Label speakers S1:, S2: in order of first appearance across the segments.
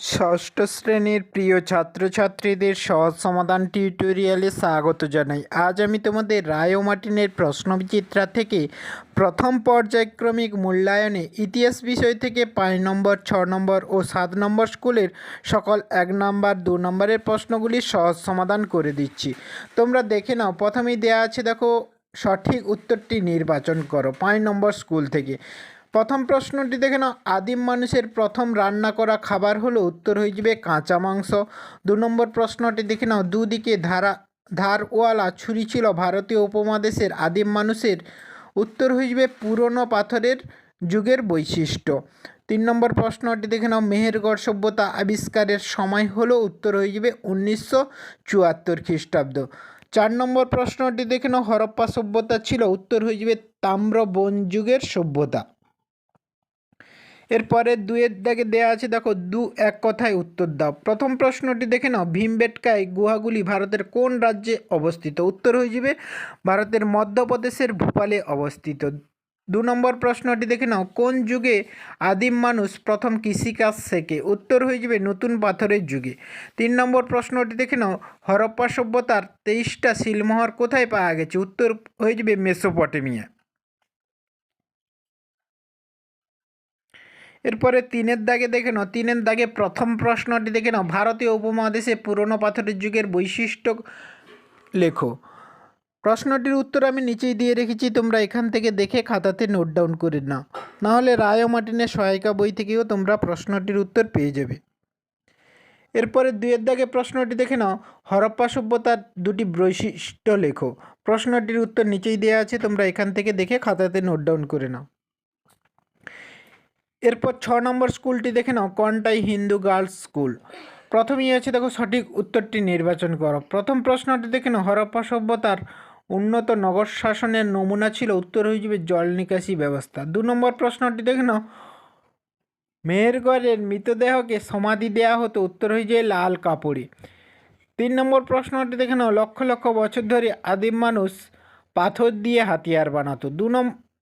S1: ষষ্ঠ শ্রেণীর প্রিয় ছাত্রছাত্রীদের সহজ সমাধান টিউটোরিয়ালে স্বাগত জানাই। আজ আমি তোমাদের রায় ও মার্টিনের প্রশ্নবিচিত্রা থেকে প্রথম পর্যায়ক্রমিক মূল্যায়নে ইতিহাস বিষয় থেকে 5 নম্বর, 6 নম্বর ও 7 নম্বর স্কুলের সকল 1 নম্বর, 2 নম্বরের প্রশ্নগুলির সহজ সমাধান করে দিচ্ছি। তোমরা দেখে নাও। প্রথমেই দেওয়া আছে, দেখো, সঠিক উত্তরটি নির্বাচন করো 5 নম্বর স্কুল থেকে। প্রথম প্রশ্নটি দেখে নাও, আদিম মানুষের প্রথম রান্না করা খাবার হলো, উত্তর হয়ে যাবে কাঁচা মাংস। 2 নম্বর প্রশ্নটি দেখে নাও, দুদিকে ধারওয়ালা ছুরি ছিল ভারতীয় উপমহাদেশের আদিম মানুষের, উত্তর হয়ে যাবে পুরনো পাথরের যুগের বৈশিষ্ট্য। 3 নম্বর প্রশ্নটি দেখে নাও, মেহেরগড় সভ্যতা আবিষ্কারের সময় হলো, উত্তর হয়ে যাবে 1974 খ্রিস্টাব্দ। 4 নম্বর প্রশ্নটি দেখে নাও, হরপ্পা সভ্যতা ছিল, উত্তর হয়ে যাবে তাম্র বন যুগের সভ্যতা। এরপরে 2-এর দাগে দেওয়া আছে, দেখো, এক কথায় উত্তর দাও। প্রথম প্রশ্নটি দেখে নাও, ভীমবেটকাই গুহাগুলি ভারতের কোন রাজ্যে অবস্থিত, উত্তর হয়ে যাবে ভারতের মধ্যপ্রদেশের ভোপালে অবস্থিত। 2 নম্বর প্রশ্নটি দেখে নাও, কোন যুগে আদিম মানুষ প্রথম কৃষিকাজ শেখে, উত্তর হয়ে যাবে নতুন পাথরের যুগে। 3 নম্বর প্রশ্নটি দেখে নাও, হরপ্পা সভ্যতার 23টা শিলমোহর কোথায় পাওয়া গেছে, উত্তর হয়ে যাবে মেসোপটেমিয়া। এরপরে 3-এর দাগে দেখে নাও, 3-এর দাগে প্রথম প্রশ্নটি দেখে নাও, ভারতীয় উপমহাদেশে পুরনো পাথরের যুগের বৈশিষ্ট্য লেখো। প্রশ্নটির উত্তর আমি নিচেই দিয়ে রেখেছি, তোমরা এখান থেকে দেখে খাতাতে নোট ডাউন করে নাও, নাহলে রায় ও মার্টিনের সহায়িকা বই থেকেও তোমরা প্রশ্নটির উত্তর পেয়ে যাবে। এরপরে 2-এর দাগে প্রশ্নটি দেখে নাও, হরপ্পা সভ্যতার 2টি বৈশিষ্ট্য লেখো। প্রশ্নটির উত্তর নিচেই দেওয়া আছে, তোমরা এখান থেকে দেখে খাতাতে নোট ডাউন করে নাও। এরপর 6 নম্বর স্কুলটি দেখে নাও, কনটাই হিন্দু গার্লস স্কুল। প্রথমেই আছে, দেখো, সঠিক উত্তরটি নির্বাচন করো। প্রথম প্রশ্নটি দেখে নাও, হরপ্পা সভ্যতার উন্নত নগর শাসনের নমুনা ছিল, উত্তর হয়ে যাবে জল নিকাশি ব্যবস্থা। 2 নম্বর প্রশ্নটি দেখে নাও, মেহেরগড়ের মৃতদেহকে সমাধি দেওয়া হতো, উত্তর হয়ে যায় লাল কাপড়ে। 3 নম্বর প্রশ্নটি দেখে নাও, লক্ষ লক্ষ বছর ধরে আদিম মানুষ পাথর দিয়ে হাতিয়ার বানাতো।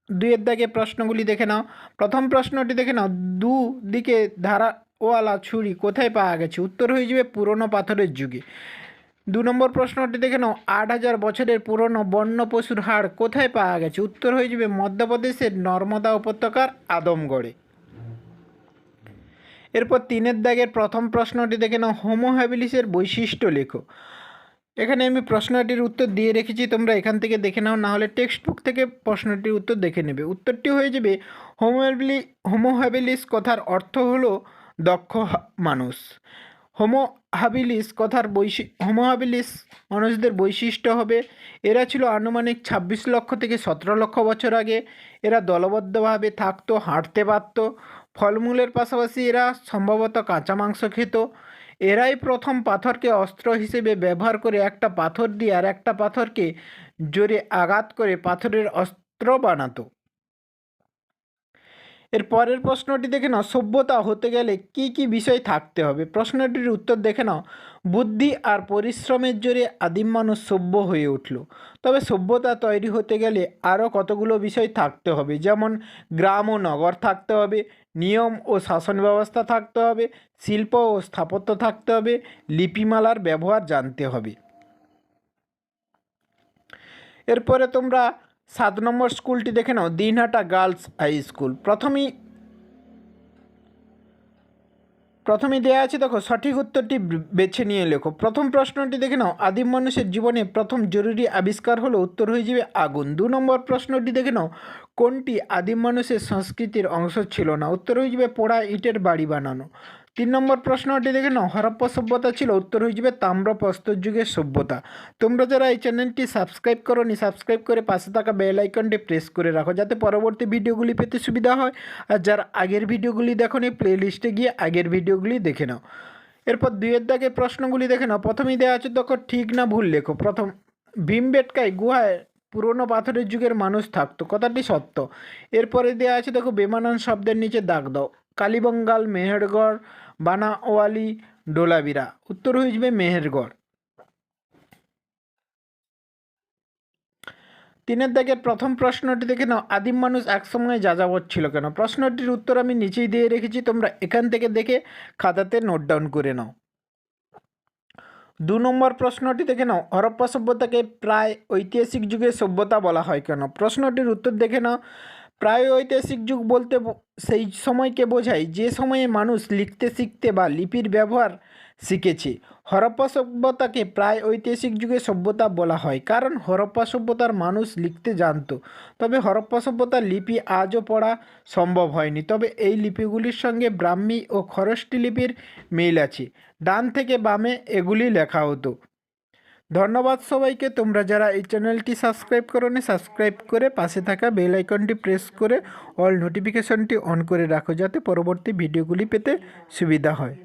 S1: 2-এর দাগে প্রশ্নগুলি দেখে নাও। প্রথম প্রশ্নটি দেখে নাও, দুদিকে ধারাওয়ালা ছুরি কোথায় পাওয়া গেছে, উত্তর হয়ে যাবে পুরনো পাথরের যুগে। 2 নম্বর প্রশ্নটি দেখে নাও, 8000 বছরের পুরনো বন্য পশুর হাড় কোথায় পাওয়া গেছে, উত্তর হয়ে যাবে মধ্যপ্রদেশের নর্মদা উপত্যকার আদমগড়ে। এরপর 3-এর দাগের প্রথম প্রশ্নটি দেখে নাও, হোমো হ্যাবিলিসের বৈশিষ্ট্য লেখো। এখানে আমি প্রশ্নটির উত্তর দিয়ে রেখেছি, তোমরা এখান থেকে দেখে নাও, নাহলে টেক্সট বুক থেকে প্রশ্নটির উত্তর দেখে নেবে। উত্তরটি হয়ে যাবে হোমো হ্যাবিলিস কথার অর্থ হলো দক্ষ মানুষ। হোমো হ্যাবিলিস মানুষদের বৈশিষ্ট্য হবে, এরা ছিল আনুমানিক 26 লক্ষ থেকে 17 লক্ষ বছর আগে। এরা দলবদ্ধভাবে থাকতো, হাঁটতে পারত, ফলমূলের পাশাপাশি এরা সম্ভবত কাঁচা মাংস খেত। এরাই প্রথম পাথরকে অস্ত্র হিসেবে ব্যবহার করে একটা পাথর দিয়ে আর একটা পাথরকে জোরে আঘাত করে পাথরের অস্ত্র বানাতো। এর পরের প্রশ্নটি দেখে নাও, সভ্যতা হতে গেলে কি কি বিষয় থাকতে হবে। প্রশ্নটির উত্তর দেখে নাও, বুদ্ধি আর পরিশ্রমের জোরে আদিম মানুষ সভ্য হয়ে উঠল। তবে সভ্যতা তৈরি হতে গেলে আরও কতগুলো বিষয় থাকতে হবে, যেমন গ্রাম ও নগর থাকতে হবে, নিয়ম ও শাসন ব্যবস্থা থাকতে হবে, শিল্প ও স্থাপত্য থাকতে হবে, লিপিমালার ব্যবহার জানতে হবে। এরপরে তোমরা 7 নম্বর স্কুলটি দেখে নাও, দিনহাটা গার্লস হাই স্কুল। প্রথমেই দেওয়া আছে, দেখো, সঠিক উত্তরটি বেছে নিয়ে লেখো। প্রথম প্রশ্নটি দেখে নাও, আদিম মানুষের জীবনে প্রথম জরুরি আবিষ্কার হলো, উত্তর হয়ে যাবে আগুন। 2 নম্বর প্রশ্নটি দেখে নাও, কোনটি আদিম মানুষের সংস্কৃতির অংশ ছিল না, উত্তর হয়ে যাবে পোড়া ইটের বাড়ি বানানো। 3 নম্বর প্রশ্নটি দেখে নাও, হরপ্পা সভ্যতা ছিল, উত্তর হয়ে যাবে তাম্র প্রস্তর যুগের সভ্যতা। তোমরা যারা এই চ্যানেলটি সাবস্ক্রাইব করোনি, সাবস্ক্রাইব করে পাশে থাকা বেল আইকনটি প্রেস করে রাখো, যাতে পরবর্তী ভিডিওগুলি পেতে সুবিধা হয়। আর যারা আগের ভিডিওগুলি দেখোনি, প্লে লিস্টে গিয়ে আগের ভিডিওগুলি দেখে নাও। এরপর 2-এর দাগে প্রশ্নগুলি দেখে নাও। প্রথমেই দেওয়া আছে, দেখো, ঠিক না ভুল লেখো। প্রথম, ভীমবেটকাই গুহায় পুরনো পাথরের যুগের মানুষ থাকতো, কথাটি সত্য। এরপরে দেওয়া আছে, দেখো, বেমানান শব্দের নিচে দাগ দাও। কালীবঙ্গাল, মেহেরগড়, বানাওয়ালি, ডোলাবিরা, উত্তর হয়ে যাবে মেহেরগড়। তিনের দাগের প্রথম প্রশ্নটি দেখে নাও, আদিম মানুষ একসময় যাযাবর ছিল কেন? প্রশ্নটির উত্তর আমি নিচেই দিয়ে রেখেছি, তোমরা এখান থেকে দেখে খাতাতে নোট ডাউন করে নাও। 2 নম্বর প্রশ্নটি দেখে নাও, হরপ্পা সভ্যতাকে প্রায় ঐতিহাসিক যুগের সভ্যতা বলা হয় কেন? প্রশ্নটির উত্তর দেখে নাও, প্রায় ঐতিহাসিক যুগ বলতে সেই সময়কে বোঝায় যে সময়ে মানুষ লিখতে শিখতে বা লিপির ব্যবহার শিখেছে। হরপ্পা সভ্যতাকে প্রায় ঐতিহাসিক যুগের সভ্যতা বলা হয় কারণ হরপ্পা সভ্যতার মানুষ লিখতে জানতো। তবে হরপ্পা সভ্যতার লিপি আজও পড়া সম্ভব হয়নি, তবে এই লিপিগুলির সঙ্গে ব্রাহ্মী ও খরষ্টি লিপির মিল আছে। ডান থেকে বামে এগুলি লেখা হতো। ধন্যবাদ সবাইকে। তোমরা যারা এই চ্যানেলটি সাবস্ক্রাইব করোনি, সাবস্ক্রাইব করে পাশে থাকা বেল আইকনটি প্রেস করে অল নোটিফিকেশনটি অন করে রাখো, যাতে পরবর্তী ভিডিওগুলি পেতে সুবিধা হয়।